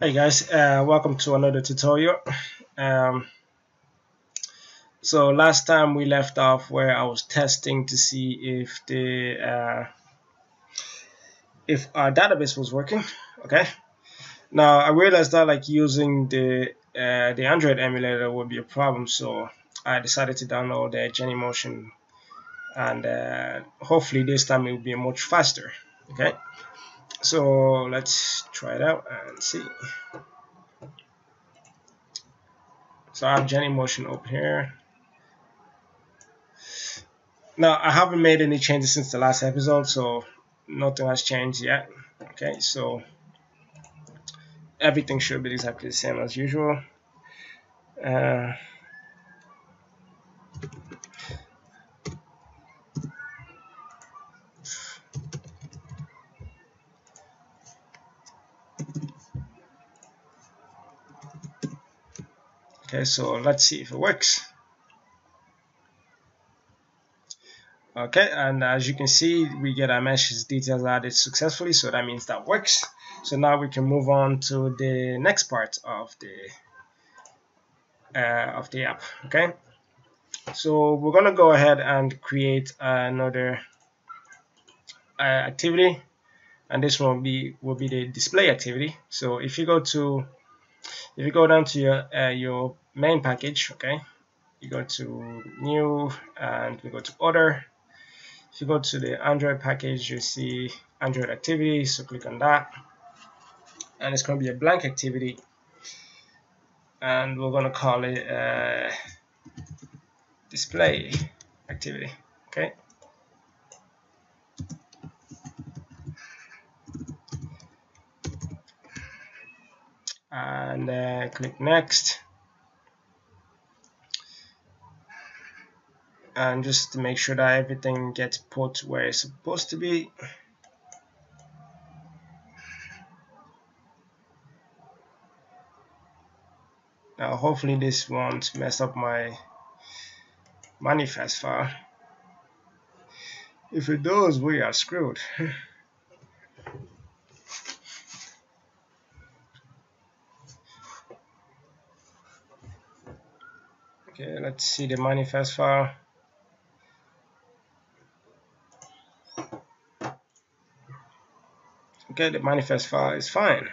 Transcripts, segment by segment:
Hey guys, welcome to another tutorial. Um, so last time we left off where I was testing to see if our database was working. Okay. Now I realized that like using the Android emulator would be a problem, so I decided to download the Genymotion, and hopefully this time it will be much faster. Okay. So let's try it out and see. So I have Genymotion open here. Now, I haven't made any changes since the last episode, so nothing has changed yet. Okay, so everything should be exactly the same as usual. Uh, okay, so let's see if it works. Okay, and as you can see, we get our message details added successfully, so that means that works. So now we can move on to the next part of the app. Okay, so we're gonna go ahead and create another activity, and this one will be the display activity. So if you go down to your main package, okay, you go to new and we go to other. If you go to the Android package, you see Android activity, so click on that, and it's going to be a blank activity, and we're going to call it display activity. Okay, and click next, and just to make sure that everything gets put where it's supposed to be. Now hopefully this won't mess up my manifest file. If it does, we are screwed. Okay, let's see the manifest file. Okay, the manifest file is fine.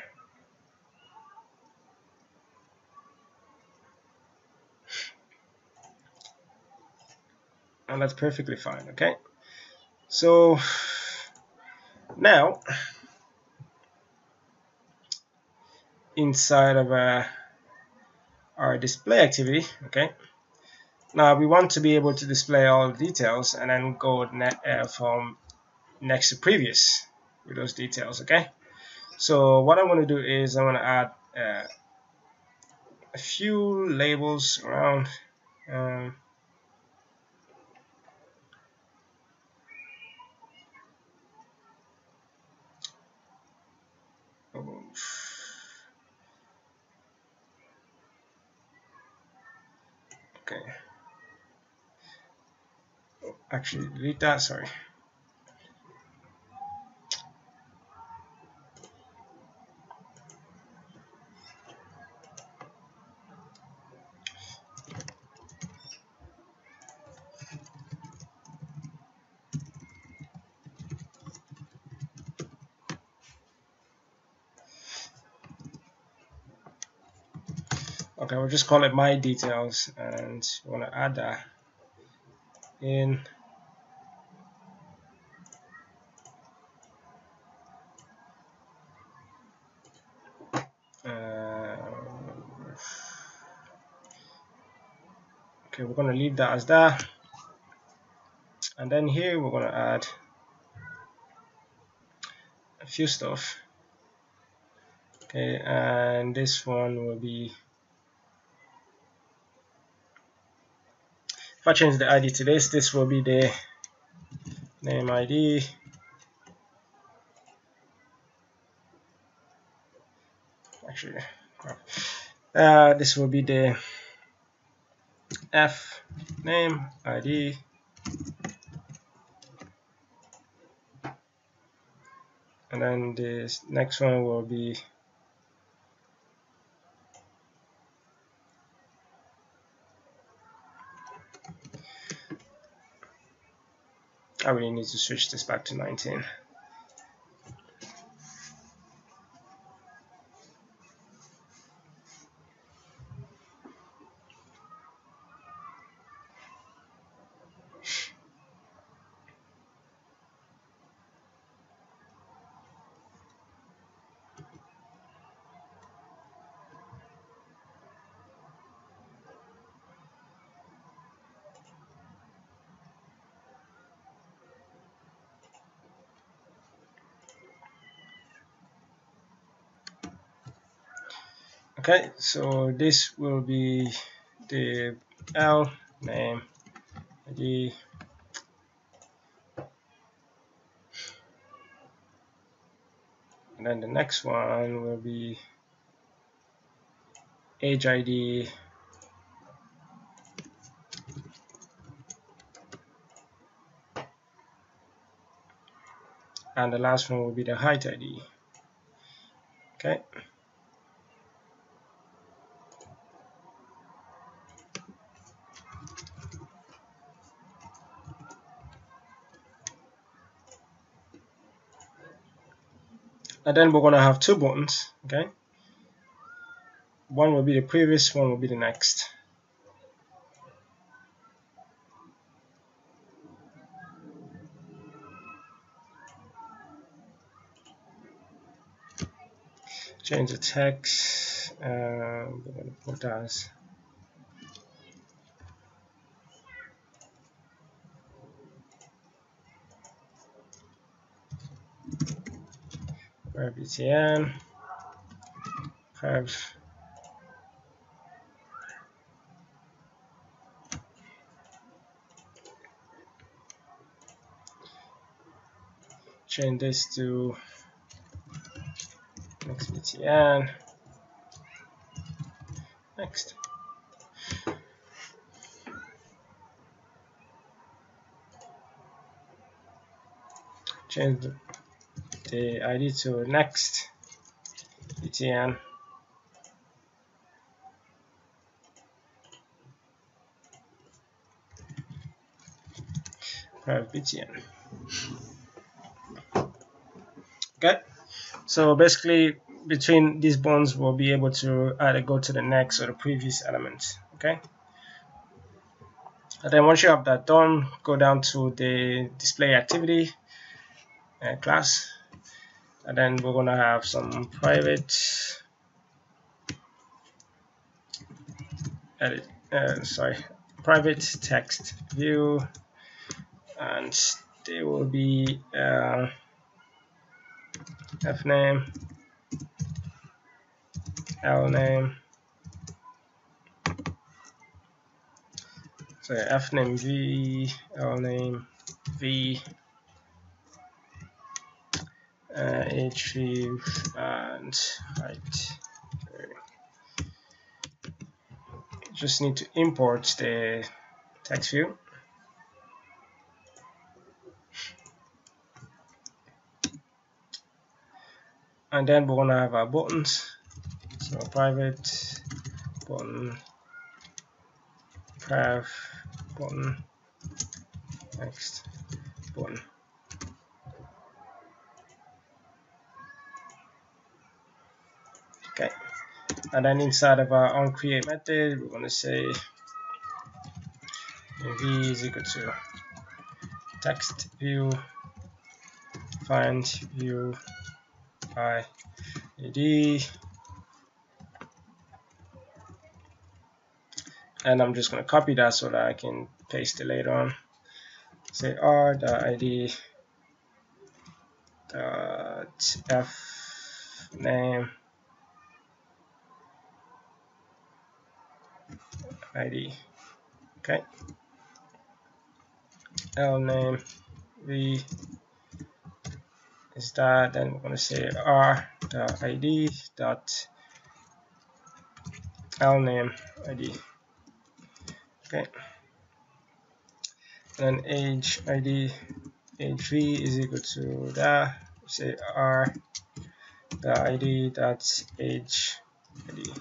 And that's perfectly fine. Okay, so now inside of our display activity, okay, now we want to be able to display all the details and then go from next to previous with those details. Okay, so what I'm going to do is I'm going to add a few labels around. Okay, actually delete that, sorry. Okay, we'll just call it my details, and we want to add that in. Okay, we're going to leave that as that, and then here we're going to add a few stuff. Okay, and this one will be, if I change the ID to this will be the name ID. Actually, this will be the F name ID, and then this next one will be I really need to switch this back to 19. Okay, so this will be the L name ID, and then the next one will be age ID, and the last one will be the height ID. Okay. And then we're going to have two buttons. Okay. One will be the previous, one will be the next. Change the text. We're going to put as btn have change this to next btn next. Change the ID to next btn private btn. Okay, so basically between these bonds we'll be able to either go to the next or the previous element. Okay, and then once you have that done, go down to the display activity class, and then we're going to have some private edit private text view, and they will be f name, l name, so f name v, l name v, age view, and height. Just need to import the text view. And then we're gonna have our buttons. So private button, priv button, next button. Okay. And then inside of our onCreate method, we're gonna say v is equal to text view find view by id, and I'm just going to copy that so that I can paste it later on. Say r.id f name id. Okay, l name v is that. Then we're going to say r.id dot l name id. Okay, and age id, age v is equal to that. Say r.id dot age id,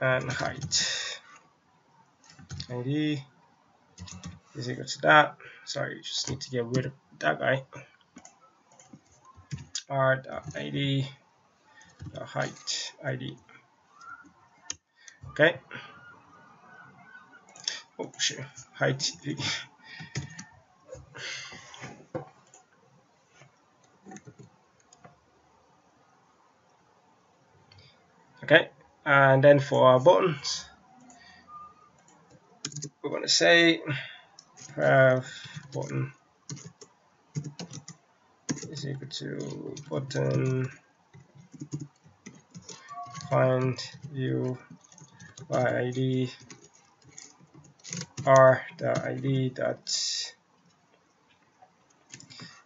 and height id is equal to that. sorry, just need to get rid of that guy. r.id height id. Okay. Oh shit, height. Okay, and then for our buttons, we're going to say button is equal to button find view by id r.id dot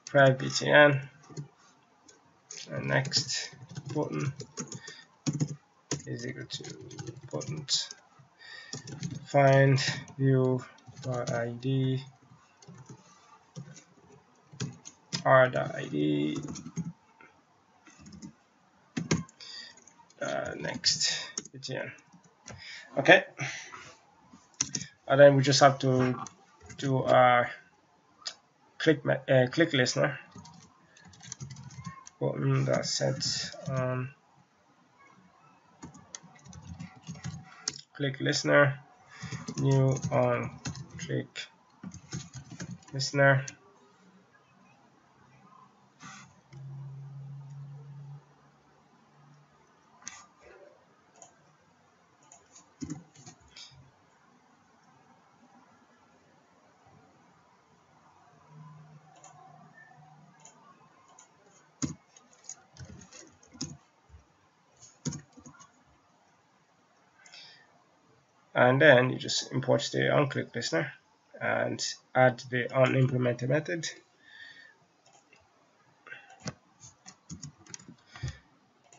btn, and next button is equal to button find view by id r.id next btn. Okay, and then we just have to do our click listener button that sets on click listener new on click listener. And then you just import the onClick listener and add the unimplemented method.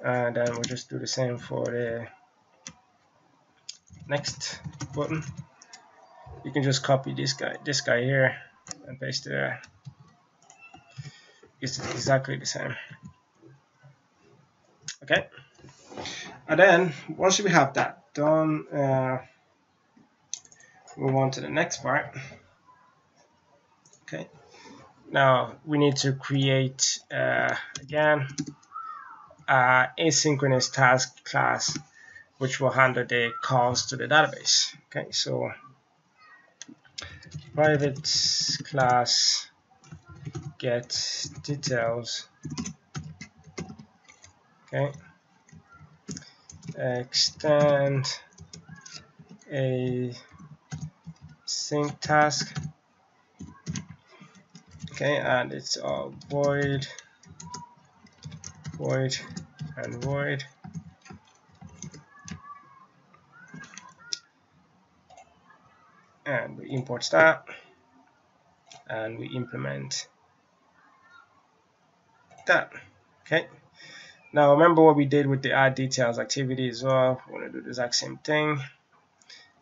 And then we'll just do the same for the next button. You can just copy this guy here and paste it there. It's exactly the same. Okay, and then once we have that done, move on to the next part. Okay, now we need to create again asynchronous task class which will handle the calls to the database. Okay, so private class get details. Okay, extend a sync task. Okay, and it's void, and void. And we import that and we implement that. Okay, now remember what we did with the add details activity as well. We're going to do the exact same thing.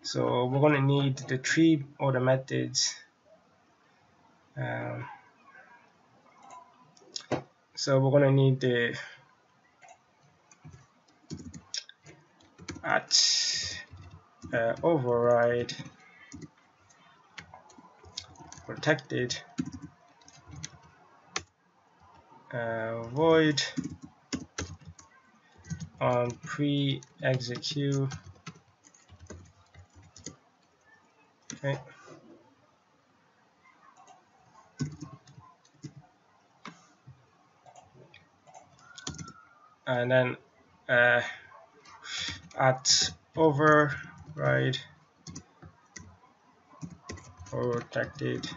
So we're going to need the tree or the methods. So we're going to need the override protected void on pre-execute. Okay. And then at override protected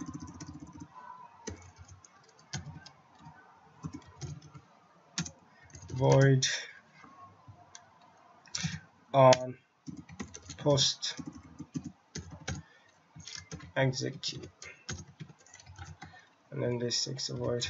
void on post execute, and then this takes a void.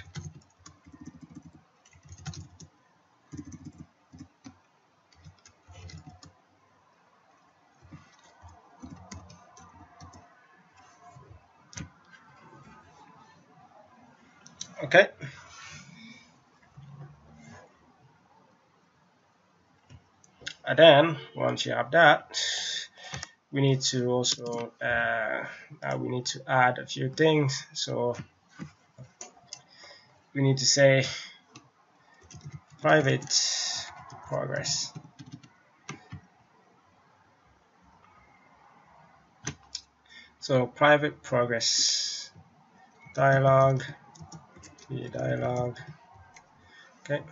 Okay, and then once you have that, we need to also we need to add a few things. So we need to say private progress. So private progress dialog, dialog. Okay.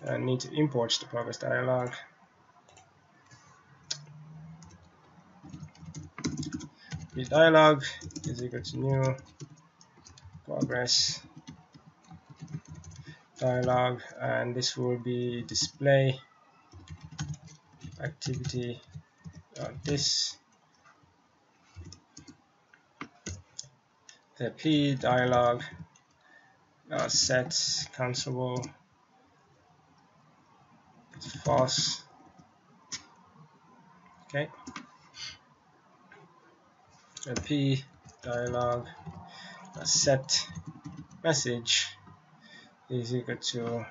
I need to import the progress dialog. The dialog is equal to new progress dialog, and this will be display activity this. The p dialog set cancelable false. Okay. The p dialog set message is equal to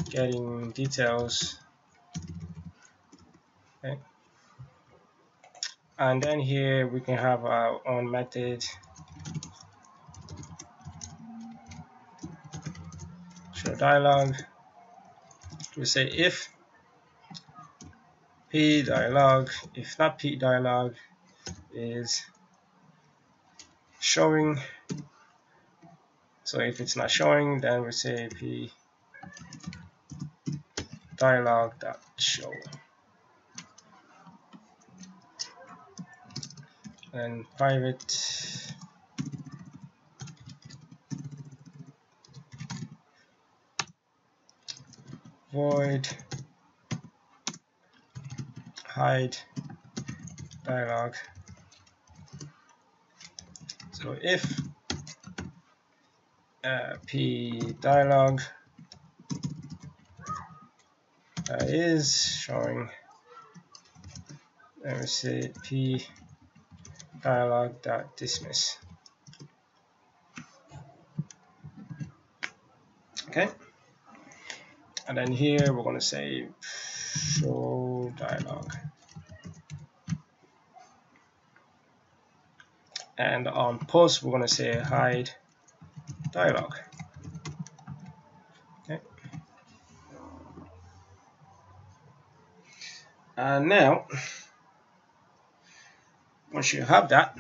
getting details. Okay. And then here we can have our own method. Show dialog. We say if p dialog, if that p dialog is showing, so if it's not showing, then we say p dialog dot show, and private void hide dialog. So if p dialog is showing, then we say p dialog dot dismiss. Okay, and then here we're going to say show dialog, and on post we're going to say hide dialog. Okay, and now once you have that,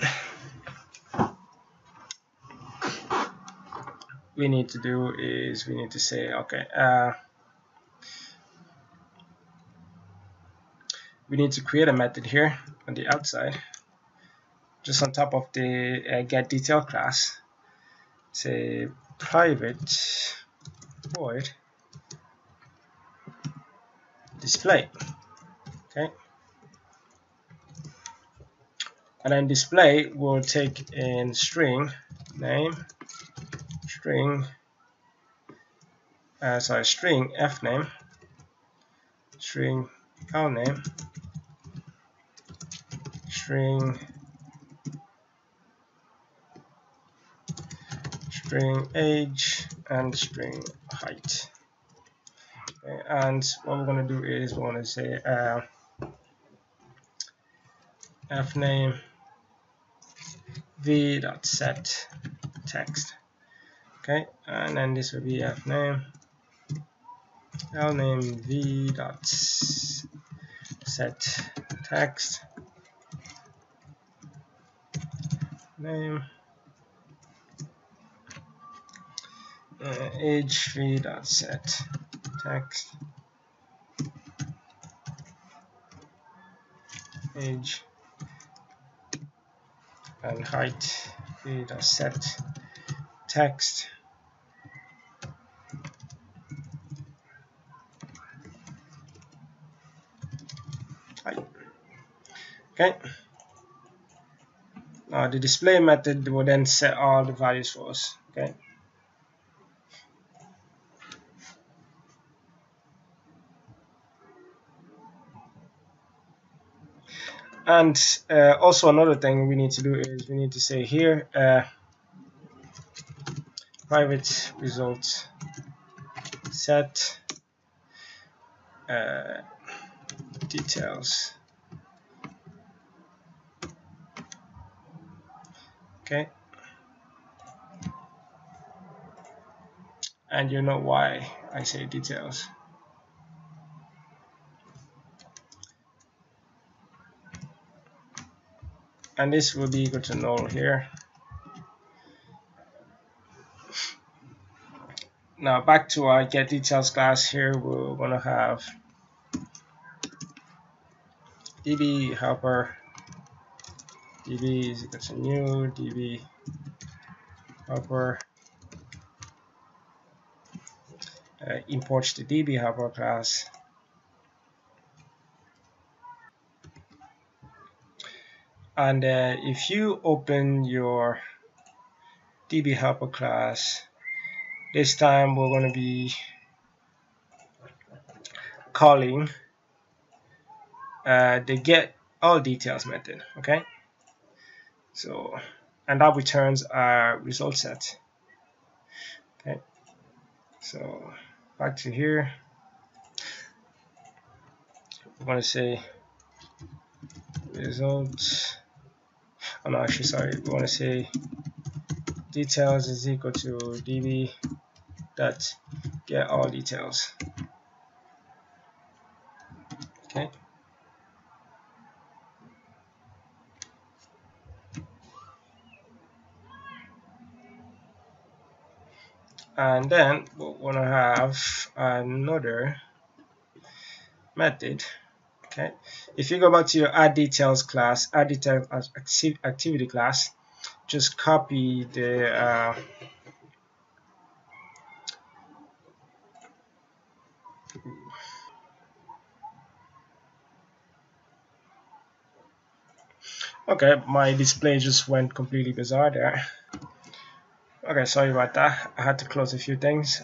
we need to do is we need to say, okay, we need to create a method here on the outside, just on top of the get detail class. Say private void display. Okay, and then display will take in string name, string string f name, string file name, string age, and string height. Okay, and what we're going to do is we're going to say f name v dot set text. Okay, and then this will be f name v dot set text name age v dot set text age, and height v dot set text height. Okay, the display method will then set all the values for us. Okay, and also another thing we need to do is we need to say here private results set details. Okay, and you know why I say details. And this will be equal to null here. Now back to our get details class. Here we're gonna have db helper. db is equal to new db helper. Imports the db helper class. And if you open your db helper class, this time we're going to be calling the get all details method. Okay, so and that returns our result set. Okay, so back to here, we're going to say results. Oh no, actually, sorry. We want to say details is equal to db dot get all details. Okay. And then we want to have another method. Okay. If you go back to your add details class, add details activity class, just copy the okay, my display just went completely bizarre there. Okay, sorry about that. I had to close a few things.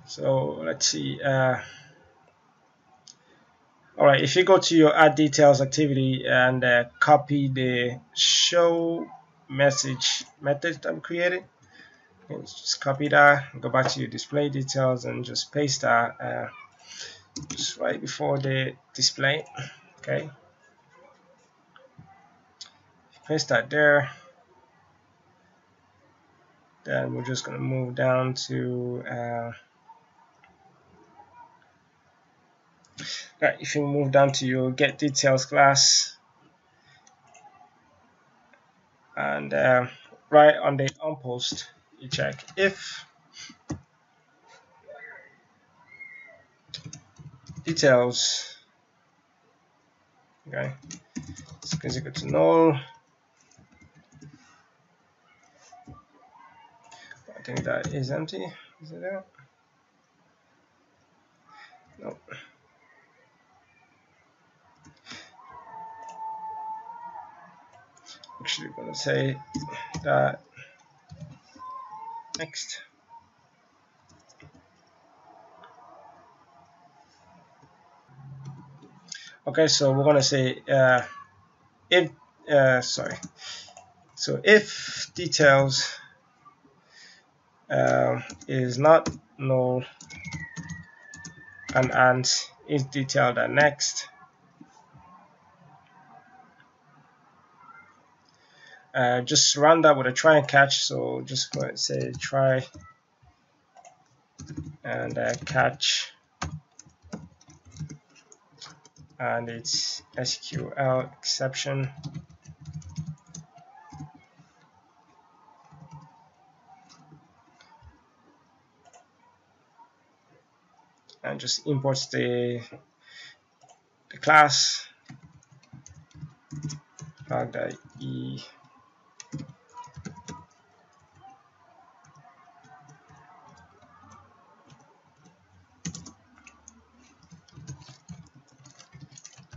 So let's see. All right, if you go to your add details activity and copy the show message method that we created, just copy that, go back to your display details and just paste that just right before the display. Okay, paste that there. Then we're just going to move down to right, if you move down to your get details class and right on the on post, you check if details, okay, is equal to null. I think that is empty. Is it there? No. Actually, we're going to say that next. Okay, so we're going to say if sorry. So if details is not null and is detailed at next, just run that with a try and catch. So just going to say try and catch, and it's SQL exception. And just imports the class flag.e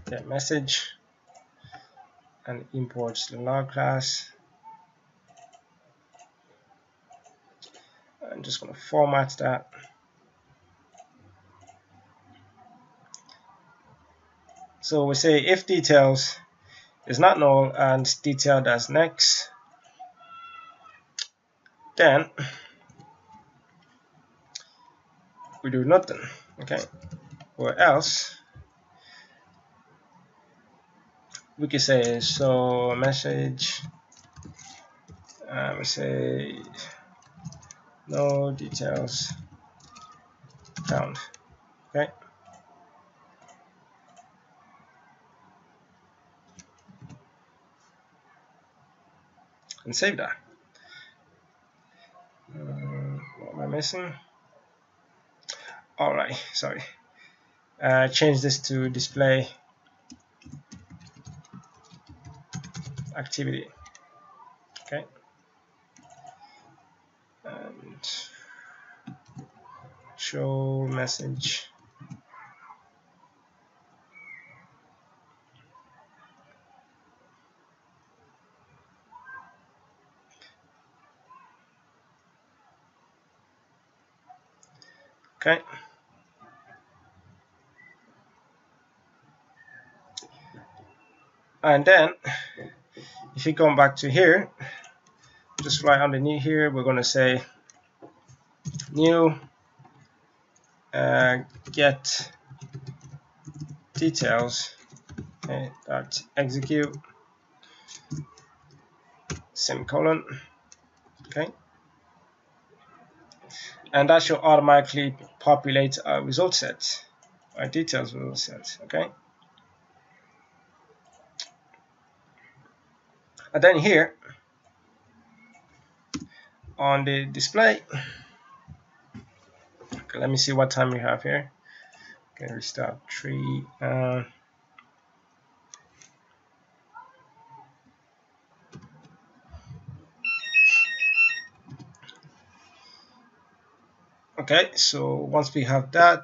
get message and imports the log class. I'm just going to format that. So we say if details is not null and detailed as next, then we do nothing. Okay, or else we can say so message we say no details found. Okay, and save that. What am I missing? Alright, sorry. Change this to display activity. Okay, and show message. Okay, and then if you come back to here, just right underneath here, we're going to say new get details, okay, dot execute semicolon. Okay, and that should automatically populate a result set, a details result set. Okay, and then here on the display, okay, let me see what time we have here. Okay, restart 3. Okay, so once we have that,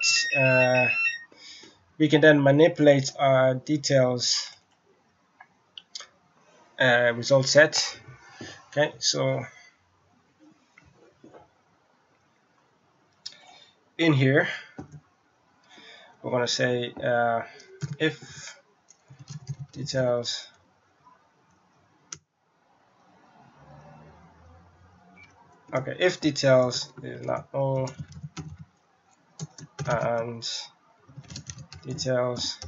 we can then manipulate our details result set. Okay, so in here we're going to say if details if details is not null and details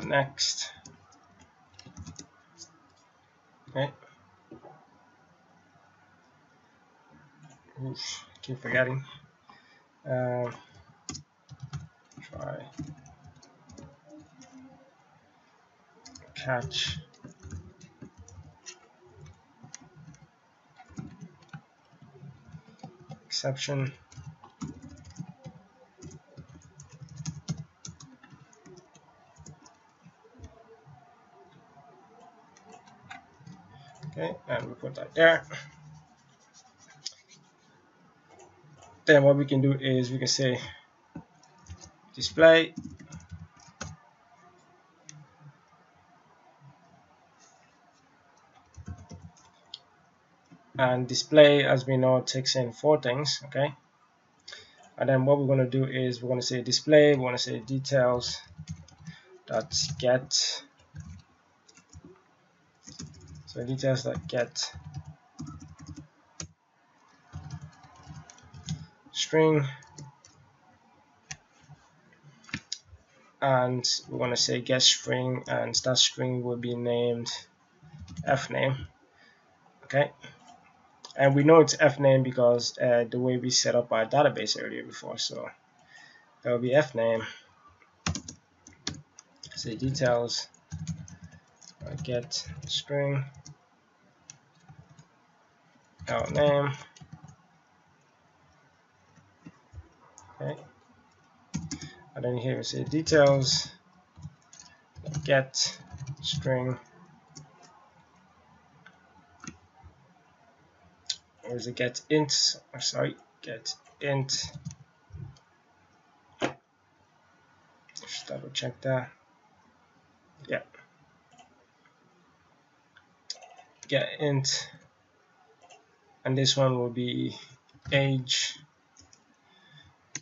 next. Okay, oops, keep forgetting. Try catch exception. Okay, and we put that there. Then what we can do is we can say display and display, as we know, takes in 4 things. Okay, and then what we're going to do is we're going to say display, we want to say details dot get, so details dot get string, and we're going to say get string, and that string will be named fname. Okay, and we know it's fname because the way we set up our database earlier before, so that will be fname. Say details get string name. Okay, and then here we say details get string, or is it get int, or sorry, get int. Just double check that. Yeah, get int, and this one will be age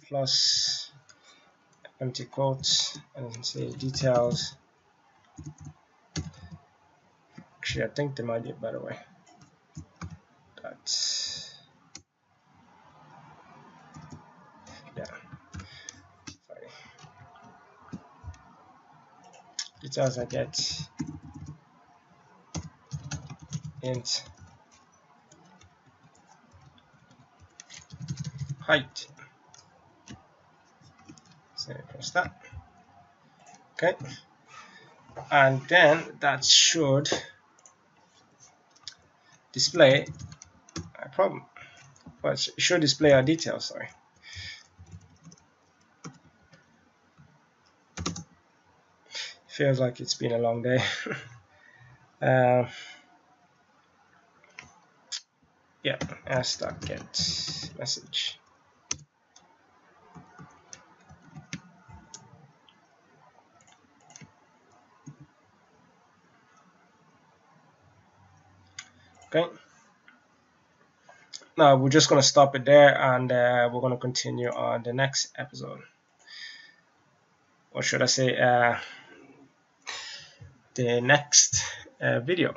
plus empty quotes, and say details. Actually, I think there might be a better way. That's, yeah, sorry. details I get int height. So press that. Okay, and then that should display a problem. Well, it should display our details. Sorry. Feels like it's been a long day. Yeah, as.get message. Okay. Now we're just going to stop it there, and we're going to continue on the next episode. Or should I say, the next video.